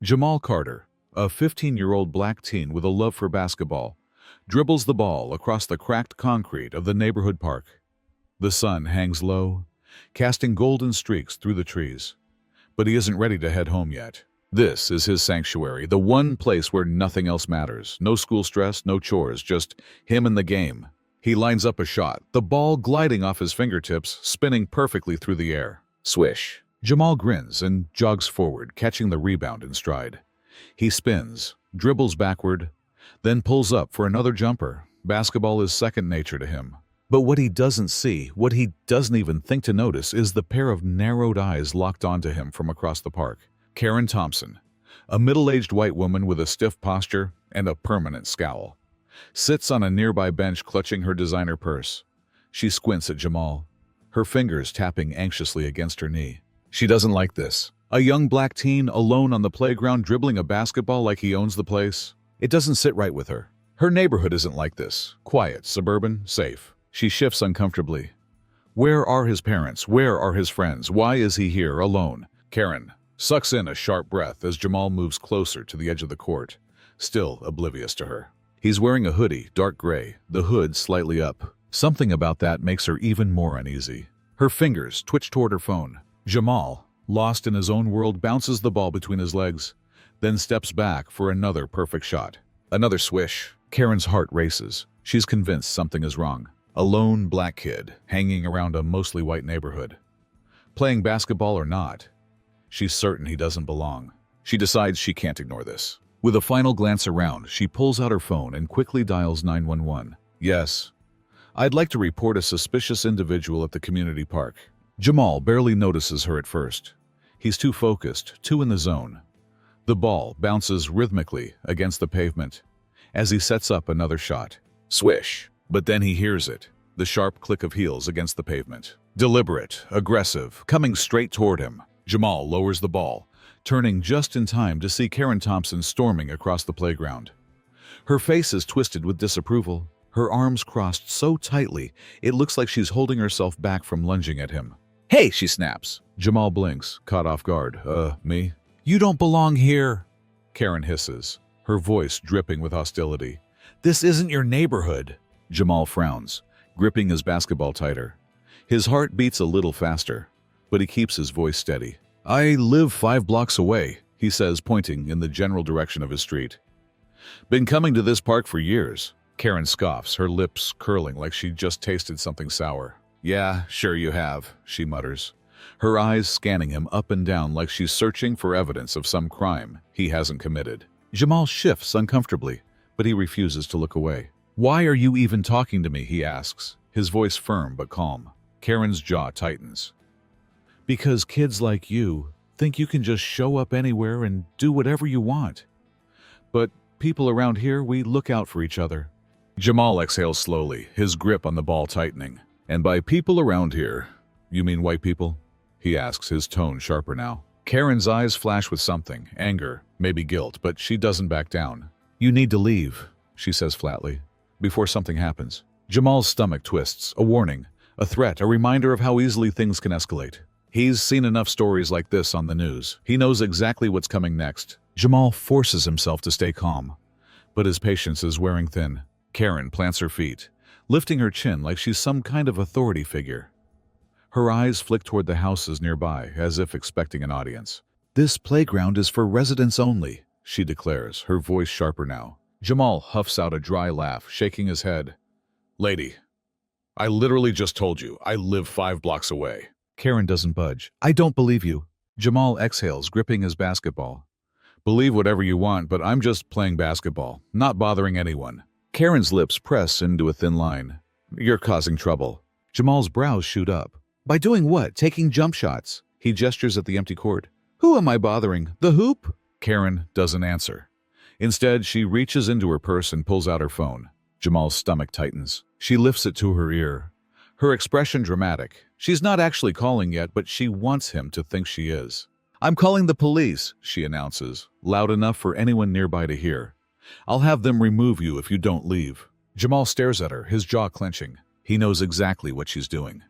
Jamal Carter, a 15-year-old black teen with a love for basketball, dribbles the ball across the cracked concrete of the neighborhood park. The sun hangs low, casting golden streaks through the trees. But he isn't ready to head home yet. This is his sanctuary, the one place where nothing else matters. No school stress, no chores, just him and the game. He lines up a shot, the ball gliding off his fingertips, spinning perfectly through the air. Swish. Jamal grins and jogs forward, catching the rebound in stride. He spins, dribbles backward, then pulls up for another jumper. Basketball is second nature to him. But what he doesn't see, what he doesn't even think to notice, is the pair of narrowed eyes locked onto him from across the park. Karen Thompson, a middle-aged white woman with a stiff posture and a permanent scowl, sits on a nearby bench clutching her designer purse. She squints at Jamal, her fingers tapping anxiously against her knee. She doesn't like this. A young black teen alone on the playground dribbling a basketball like he owns the place. It doesn't sit right with her. Her neighborhood isn't like this. Quiet, suburban, safe. She shifts uncomfortably. Where are his parents? Where are his friends? Why is he here, alone? Karen sucks in a sharp breath as Jamal moves closer to the edge of the court, still oblivious to her. He's wearing a hoodie, dark gray, the hood slightly up. Something about that makes her even more uneasy. Her fingers twitch toward her phone. Jamal, lost in his own world, bounces the ball between his legs, then steps back for another perfect shot. Another swish. Karen's heart races. She's convinced something is wrong. A lone black kid, hanging around a mostly white neighborhood. Playing basketball or not, she's certain he doesn't belong. She decides she can't ignore this. With a final glance around, she pulls out her phone and quickly dials 911. Yes. I'd like to report a suspicious individual at the community park. Jamal barely notices her at first. He's too focused, too in the zone. The ball bounces rhythmically against the pavement as he sets up another shot. Swish. But then he hears it, the sharp click of heels against the pavement. Deliberate, aggressive, coming straight toward him. Jamal lowers the ball, turning just in time to see Karen Thompson storming across the playground. Her face is twisted with disapproval, her arms crossed so tightly it looks like she's holding herself back from lunging at him. Hey, she snaps. Jamal blinks, caught off guard. Me? You don't belong here, Karen hisses, her voice dripping with hostility. This isn't your neighborhood. Jamal frowns, gripping his basketball tighter. His heart beats a little faster, but he keeps his voice steady. I live 5 blocks away, he says, pointing in the general direction of his street. Been coming to this park for years. Karen scoffs, her lips curling like she just tasted something sour. Yeah, sure you have, she mutters, her eyes scanning him up and down like she's searching for evidence of some crime he hasn't committed. Jamal shifts uncomfortably, but he refuses to look away. Why are you even talking to me, he asks, his voice firm but calm. Karen's jaw tightens. Because kids like you think you can just show up anywhere and do whatever you want. But people around here, we look out for each other. Jamal exhales slowly, his grip on the ball tightening. And by people around here, you mean white people? He asks, his tone sharper now. Karen's eyes flash with something, anger, maybe guilt, but she doesn't back down. You need to leave, she says flatly, before something happens. Jamal's stomach twists, a warning, a threat, a reminder of how easily things can escalate. He's seen enough stories like this on the news. He knows exactly what's coming next. Jamal forces himself to stay calm, but his patience is wearing thin. Karen plants her feet, lifting her chin like she's some kind of authority figure. Her eyes flick toward the houses nearby, as if expecting an audience. This playground is for residents only, she declares, her voice sharper now. Jamal huffs out a dry laugh, shaking his head. Lady, I literally just told you, I live 5 blocks away. Karen doesn't budge. I don't believe you. Jamal exhales, gripping his basketball. Believe whatever you want, but I'm just playing basketball, not bothering anyone. Karen's lips press into a thin line. You're causing trouble. Jamal's brows shoot up. By doing what? Taking jump shots. He gestures at the empty court. Who am I bothering? The hoop? Karen doesn't answer. Instead, she reaches into her purse and pulls out her phone. Jamal's stomach tightens. She lifts it to her ear, her expression dramatic. She's not actually calling yet, but she wants him to think she is. I'm calling the police, she announces, loud enough for anyone nearby to hear. I'll have them remove you if you don't leave. Jamal stares at her, his jaw clenching. He knows exactly what she's doing.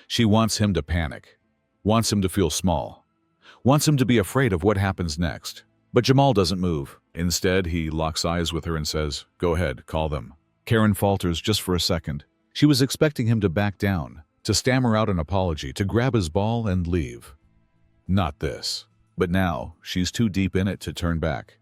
She wants him to panic, wants him to feel small, wants him to be afraid of what happens next. But Jamal doesn't move. Instead, he locks eyes with her and says, "Go ahead, call them." Karen falters just for a second. She was expecting him to back down, to stammer out an apology, to grab his ball and leave. Not this. But now, she's too deep in it to turn back.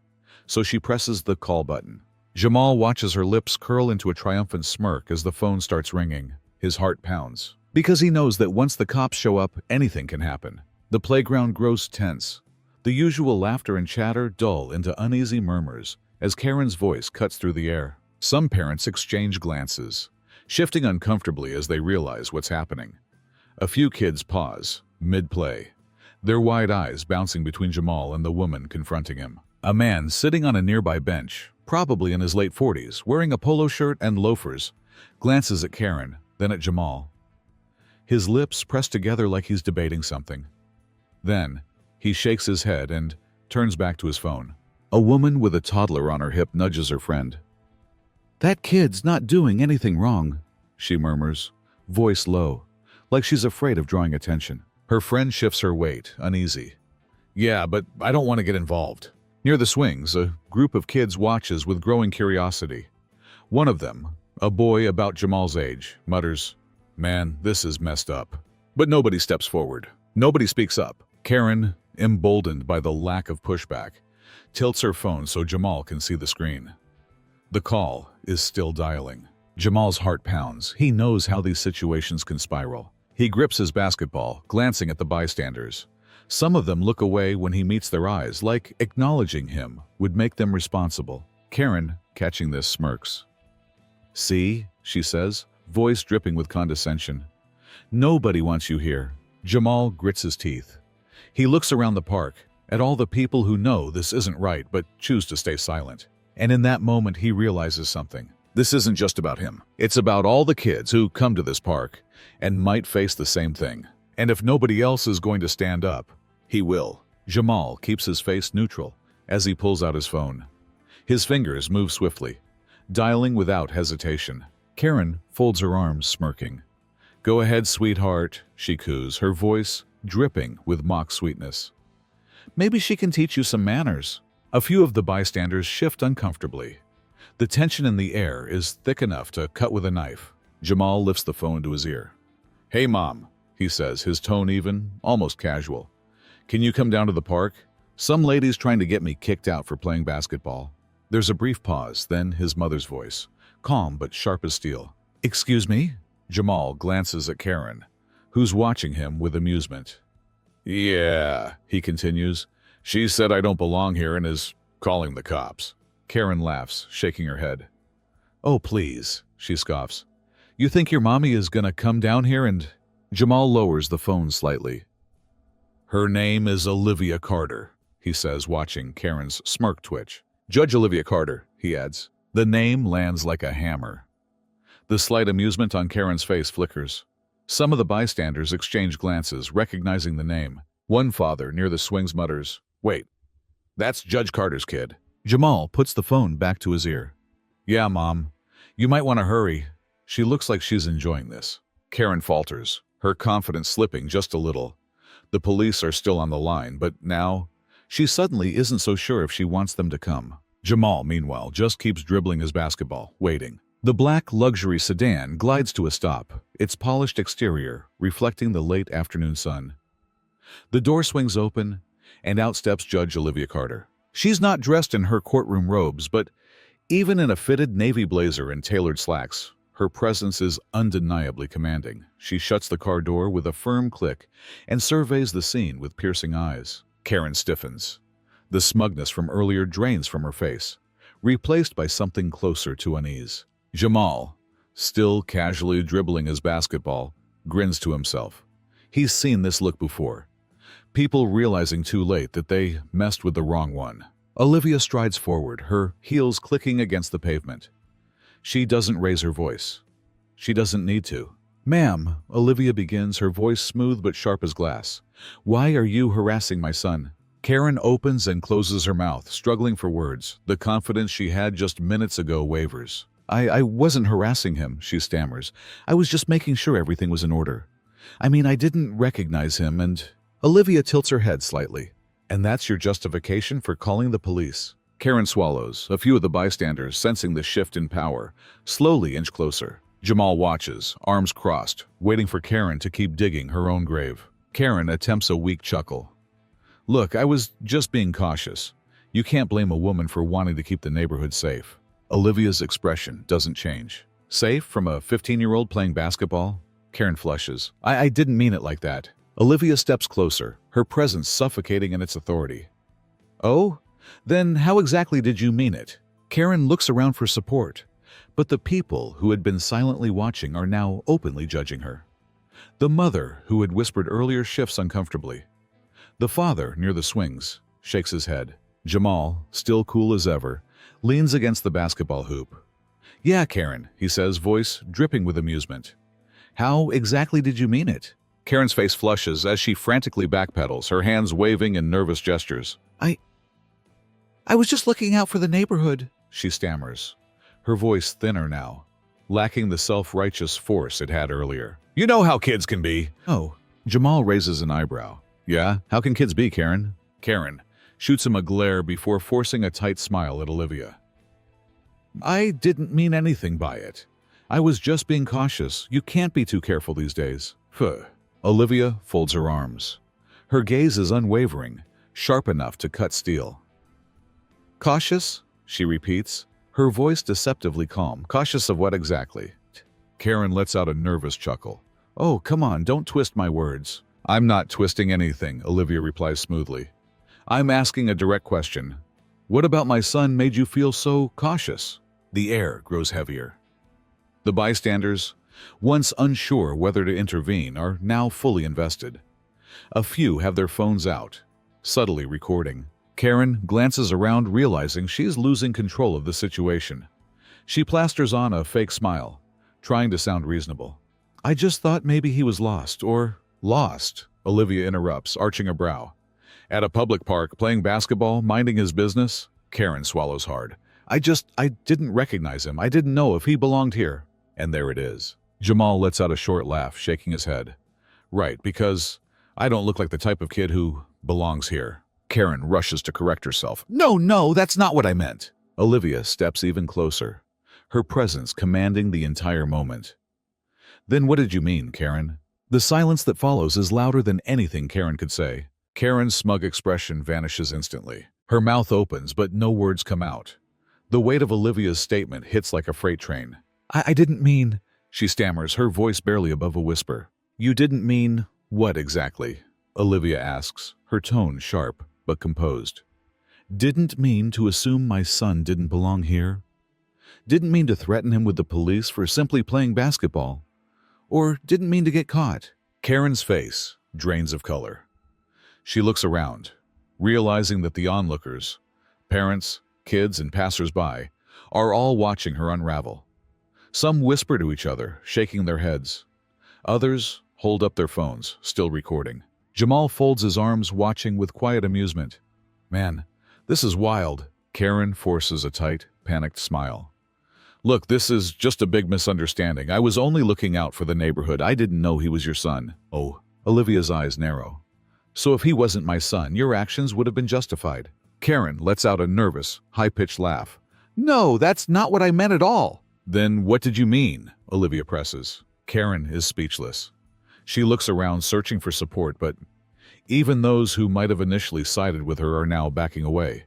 So she presses the call button. Jamal watches her lips curl into a triumphant smirk as the phone starts ringing. His heart pounds. Because he knows that once the cops show up, anything can happen. The playground grows tense. The usual laughter and chatter dull into uneasy murmurs as Karen's voice cuts through the air. Some parents exchange glances, shifting uncomfortably as they realize what's happening. A few kids pause, mid-play, their wide eyes bouncing between Jamal and the woman confronting him. A man sitting on a nearby bench, probably in his late 40s, wearing a polo shirt and loafers, glances at Karen, then at Jamal. His lips pressed together like he's debating something. Then, he shakes his head and turns back to his phone. A woman with a toddler on her hip nudges her friend. "That kid's not doing anything wrong," she murmurs, voice low, like she's afraid of drawing attention. Her friend shifts her weight, uneasy. "Yeah, but I don't want to get involved." Near the swings, a group of kids watches with growing curiosity. One of them, a boy about Jamal's age, mutters, "Man, this is messed up." But nobody steps forward. Nobody speaks up. Karen, emboldened by the lack of pushback, tilts her phone so Jamal can see the screen. The call is still dialing. Jamal's heart pounds. He knows how these situations can spiral. He grips his basketball, glancing at the bystanders. Some of them look away when he meets their eyes, like acknowledging him would make them responsible. Karen, catching this, smirks. "See," she says, voice dripping with condescension. "Nobody wants you here." Jamal grits his teeth. He looks around the park, at all the people who know this isn't right but choose to stay silent. And in that moment he realizes something. This isn't just about him. It's about all the kids who come to this park and might face the same thing. And if nobody else is going to stand up, he will. Jamal keeps his face neutral as he pulls out his phone. His fingers move swiftly, dialing without hesitation. Karen folds her arms, smirking. "Go ahead, sweetheart," she coos, her voice dripping with mock sweetness. "Maybe she can teach you some manners." A few of the bystanders shift uncomfortably. The tension in the air is thick enough to cut with a knife. Jamal lifts the phone to his ear. "Hey, Mom," he says, his tone even, almost casual. "Can you come down to the park? Some lady's trying to get me kicked out for playing basketball." There's a brief pause, then his mother's voice, calm but sharp as steel. "Excuse me?" Jamal glances at Karen, who's watching him with amusement. "Yeah," he continues. "She said I don't belong here and is calling the cops." Karen laughs, shaking her head. "Oh, please," she scoffs. "You think your mommy is gonna come down here and—" Jamal lowers the phone slightly. "Her name is Olivia Carter," he says, watching Karen's smirk twitch. "Judge Olivia Carter," he adds. The name lands like a hammer. The slight amusement on Karen's face flickers. Some of the bystanders exchange glances, recognizing the name. One father near the swings mutters, "Wait, that's Judge Carter's kid." Jamal puts the phone back to his ear. "Yeah, Mom. You might want to hurry. She looks like she's enjoying this." Karen falters, her confidence slipping just a little. The police are still on the line, but now she suddenly isn't so sure if she wants them to come. Jamal, meanwhile, just keeps dribbling his basketball, waiting. The black luxury sedan glides to a stop, its polished exterior reflecting the late afternoon sun. The door swings open, and out steps Judge Olivia Carter. She's not dressed in her courtroom robes, but even in a fitted navy blazer and tailored slacks, her presence is undeniably commanding. She shuts the car door with a firm click and surveys the scene with piercing eyes. Karen stiffens. The smugness from earlier drains from her face, replaced by something closer to unease. Jamal, still casually dribbling his basketball, grins to himself. He's seen this look before. People realizing too late that they messed with the wrong one. Olivia strides forward, her heels clicking against the pavement. She doesn't raise her voice. She doesn't need to. "Ma'am," Olivia begins, her voice smooth but sharp as glass. "Why are you harassing my son?" Karen opens and closes her mouth, struggling for words. The confidence she had just minutes ago wavers. I wasn't harassing him," she stammers. "I was just making sure everything was in order. I mean, I didn't recognize him and—" Olivia tilts her head slightly. And that's your justification for calling the police? Karen swallows. A few of the bystanders, sensing the shift in power, slowly inch closer. Jamal watches, arms crossed, waiting for Karen to keep digging her own grave. Karen attempts a weak chuckle. Look, I was just being cautious. You can't blame a woman for wanting to keep the neighborhood safe. Olivia's expression doesn't change. Safe from a 15-year-old playing basketball? Karen flushes. I didn't mean it like that. Olivia steps closer, her presence suffocating in its authority. Oh? Then how exactly did you mean it? Karen looks around for support, but the people who had been silently watching are now openly judging her. The mother, who had whispered earlier, shifts uncomfortably. The father, near the swings, shakes his head. Jamal, still cool as ever, leans against the basketball hoop. Yeah, Karen, he says, voice dripping with amusement. How exactly did you mean it? Karen's face flushes as she frantically backpedals, her hands waving in nervous gestures. I was just looking out for the neighborhood, she stammers, her voice thinner now, lacking the self-righteous force it had earlier. You know how kids can be. Oh, Jamal raises an eyebrow. Yeah, how can kids be, Karen? Karen shoots him a glare before forcing a tight smile at Olivia. I didn't mean anything by it. I was just being cautious. You can't be too careful these days. Phew. Olivia folds her arms. Her gaze is unwavering, sharp enough to cut steel. Cautious? She repeats, her voice deceptively calm. Cautious of what exactly? Karen lets out a nervous chuckle. Oh, come on, don't twist my words. I'm not twisting anything, Olivia replies smoothly. I'm asking a direct question. What about my son made you feel so cautious? The air grows heavier. The bystanders, once unsure whether to intervene, are now fully invested. A few have their phones out, subtly recording. Karen glances around, realizing she's losing control of the situation. She plasters on a fake smile, trying to sound reasonable. I just thought maybe he was lost, or... Lost, Olivia interrupts, arching a brow. At a public park, playing basketball, minding his business? Karen swallows hard. I didn't recognize him. I didn't know if he belonged here. And there it is. Jamal lets out a short laugh, shaking his head. Right, because I don't look like the type of kid who belongs here. Karen rushes to correct herself. No, that's not what I meant. Olivia steps even closer, her presence commanding the entire moment. Then what did you mean, Karen? The silence that follows is louder than anything Karen could say. Karen's smug expression vanishes instantly. Her mouth opens, but no words come out. The weight of Olivia's statement hits like a freight train. I didn't mean, she stammers, her voice barely above a whisper. You didn't mean what exactly? Olivia asks, her tone sharp but composed. Didn't mean to assume my son didn't belong here. Didn't mean to threaten him with the police for simply playing basketball. Or didn't mean to get caught. Karen's face drains of color. She looks around, realizing that the onlookers, parents, kids, and passers-by, are all watching her unravel. Some whisper to each other, shaking their heads. Others hold up their phones, still recording. Jamal folds his arms, watching with quiet amusement. Man, this is wild. Karen forces a tight, panicked smile. Look, this is just a big misunderstanding. I was only looking out for the neighborhood. I didn't know he was your son. Oh, Olivia's eyes narrow. So if he wasn't my son, your actions would have been justified. Karen lets out a nervous, high-pitched laugh. No, that's not what I meant at all. Then what did you mean? Olivia presses. Karen is speechless. She looks around, searching for support, but even those who might have initially sided with her are now backing away.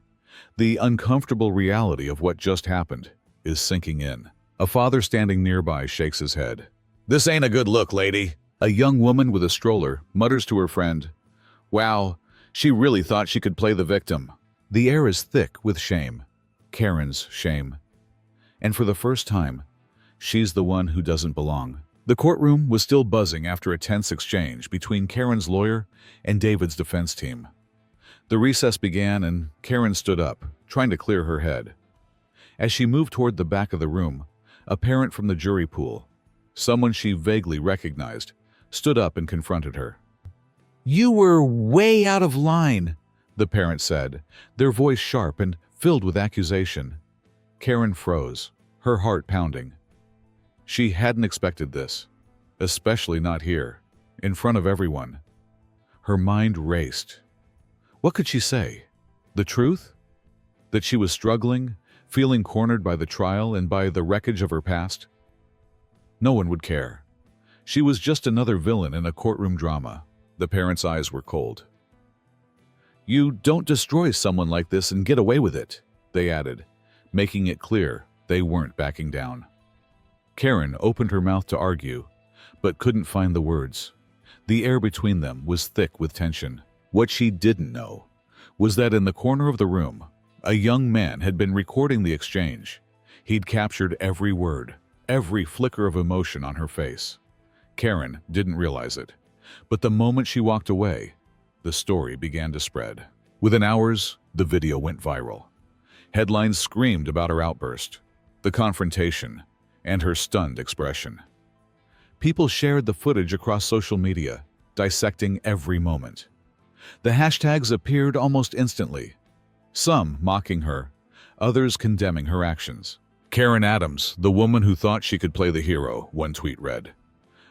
The uncomfortable reality of what just happened is sinking in. A father standing nearby shakes his head. This ain't a good look, lady. A young woman with a stroller mutters to her friend. Wow, she really thought she could play the victim. The air is thick with shame. Karen's shame. And for the first time, she's the one who doesn't belong. The courtroom was still buzzing after a tense exchange between Karen's lawyer and David's defense team. The recess began and Karen stood up, trying to clear her head. As she moved toward the back of the room, a parent from the jury pool, someone she vaguely recognized, stood up and confronted her. You were way out of line, the parent said, their voice sharp and filled with accusation. Karen froze, her heart pounding. She hadn't expected this, especially not here, in front of everyone. Her mind raced. What could she say? The truth? That she was struggling, feeling cornered by the trial and by the wreckage of her past? No one would care. She was just another villain in a courtroom drama. The parents' eyes were cold. "You don't destroy someone like this and get away with it," they added, making it clear they weren't backing down. Karen opened her mouth to argue, but couldn't find the words. The air between them was thick with tension. What she didn't know was that in the corner of the room, a young man had been recording the exchange. He'd captured every word, every flicker of emotion on her face. Karen didn't realize it, but the moment she walked away, the story began to spread. Within hours, the video went viral. Headlines screamed about her outburst, the confrontation, and her stunned expression. People shared the footage across social media, dissecting every moment. The hashtags appeared almost instantly, some mocking her, others condemning her actions. "Karen Adams, the woman who thought she could play the hero," one tweet read.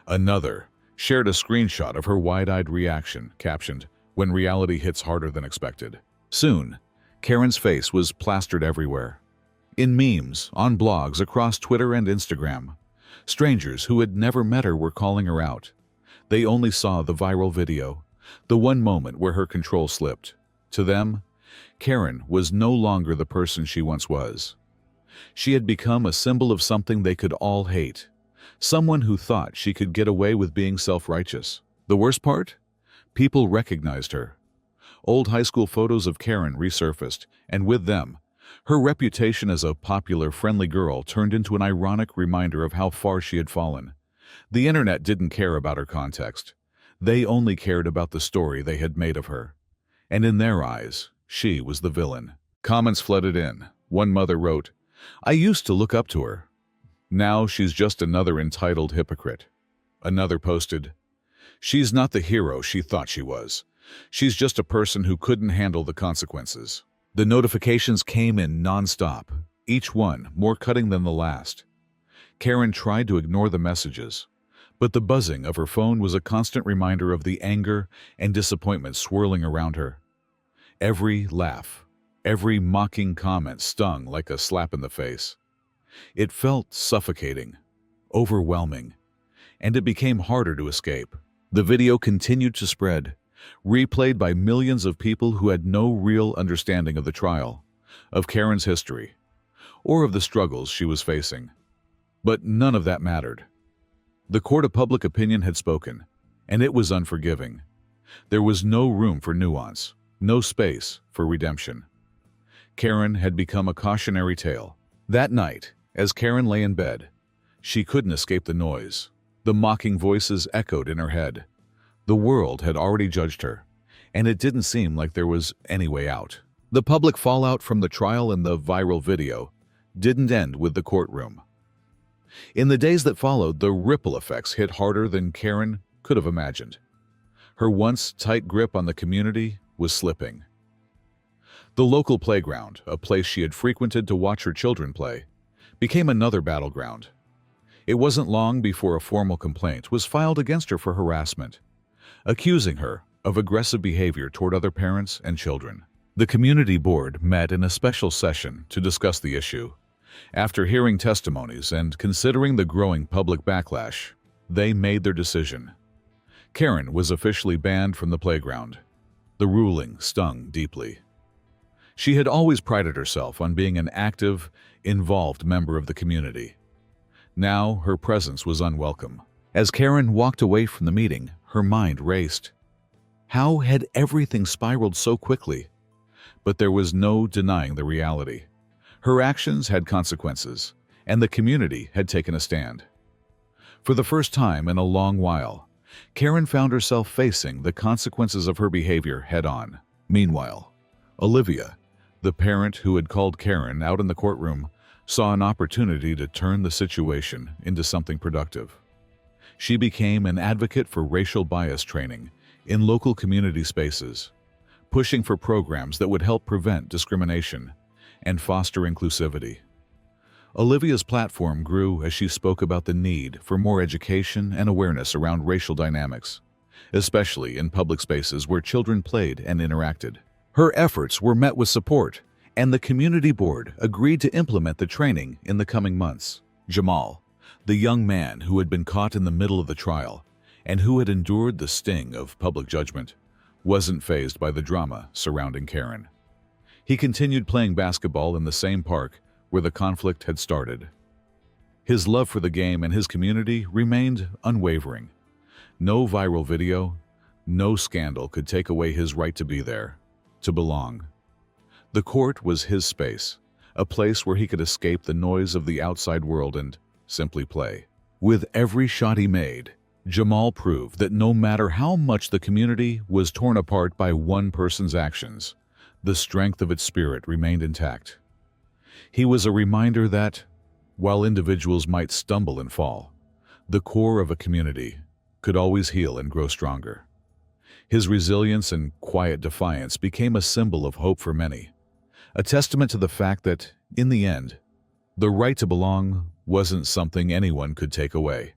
Another shared a screenshot of her wide-eyed reaction, captioned, "When reality hits harder than expected." Soon, Karen's face was plastered everywhere. In memes, on blogs, across Twitter and Instagram. Strangers who had never met her were calling her out. They only saw the viral video, the one moment where her control slipped. To them, Karen was no longer the person she once was. She had become a symbol of something they could all hate. Someone who thought she could get away with being self-righteous. The worst part? People recognized her. Old high school photos of Karen resurfaced, and with them, her reputation as a popular, friendly girl turned into an ironic reminder of how far she had fallen. The internet didn't care about her context. They only cared about the story they had made of her. And in their eyes, she was the villain. Comments flooded in. One mother wrote, "I used to look up to her. Now she's just another entitled hypocrite." Another posted, "She's not the hero she thought she was. She's just a person who couldn't handle the consequences." The notifications came in non-stop, each one more cutting than the last. Karen tried to ignore the messages, but the buzzing of her phone was a constant reminder of the anger and disappointment swirling around her. Every laugh, every mocking comment stung like a slap in the face. It felt suffocating, overwhelming, and it became harder to escape. The video continued to spread, replayed by millions of people who had no real understanding of the trial, of Karen's history, or of the struggles she was facing. But none of that mattered. The court of public opinion had spoken, and it was unforgiving. There was no room for nuance, no space for redemption. Karen had become a cautionary tale. That night, as Karen lay in bed, she couldn't escape the noise. The mocking voices echoed in her head. The world had already judged her, and it didn't seem like there was any way out. The public fallout from the trial and the viral video didn't end with the courtroom. In the days that followed, the ripple effects hit harder than Karen could have imagined. Her once tight grip on the community was slipping. The local playground, a place she had frequented to watch her children play, became another battleground. It wasn't long before a formal complaint was filed against her for harassment, accusing her of aggressive behavior toward other parents and children. The community board met in a special session to discuss the issue. After hearing testimonies and considering the growing public backlash, they made their decision. Karen was officially banned from the playground. The ruling stung deeply. She had always prided herself on being an active, involved member of the community. Now her presence was unwelcome. As Karen walked away from the meeting, her mind raced. How had everything spiraled so quickly? But there was no denying the reality. Her actions had consequences, and the community had taken a stand. For the first time in a long while, Karen found herself facing the consequences of her behavior head-on. Meanwhile, Olivia, the parent who had called Karen out in the courtroom, saw an opportunity to turn the situation into something productive. She became an advocate for racial bias training in local community spaces, pushing for programs that would help prevent discrimination and foster inclusivity. Olivia's platform grew as she spoke about the need for more education and awareness around racial dynamics, especially in public spaces where children played and interacted. Her efforts were met with support, and the community board agreed to implement the training in the coming months. Jamal, the young man who had been caught in the middle of the trial and who had endured the sting of public judgment, wasn't fazed by the drama surrounding Karen. He continued playing basketball in the same park where the conflict had started. His love for the game and his community remained unwavering. No viral video, no scandal could take away his right to be there, to belong. The court was his space, a place where he could escape the noise of the outside world and simply play. With every shot he made, Jamal proved that no matter how much the community was torn apart by one person's actions, the strength of its spirit remained intact. He was a reminder that, while individuals might stumble and fall, the core of a community could always heal and grow stronger. His resilience and quiet defiance became a symbol of hope for many, a testament to the fact that, in the end, the right to belong wasn't something anyone could take away.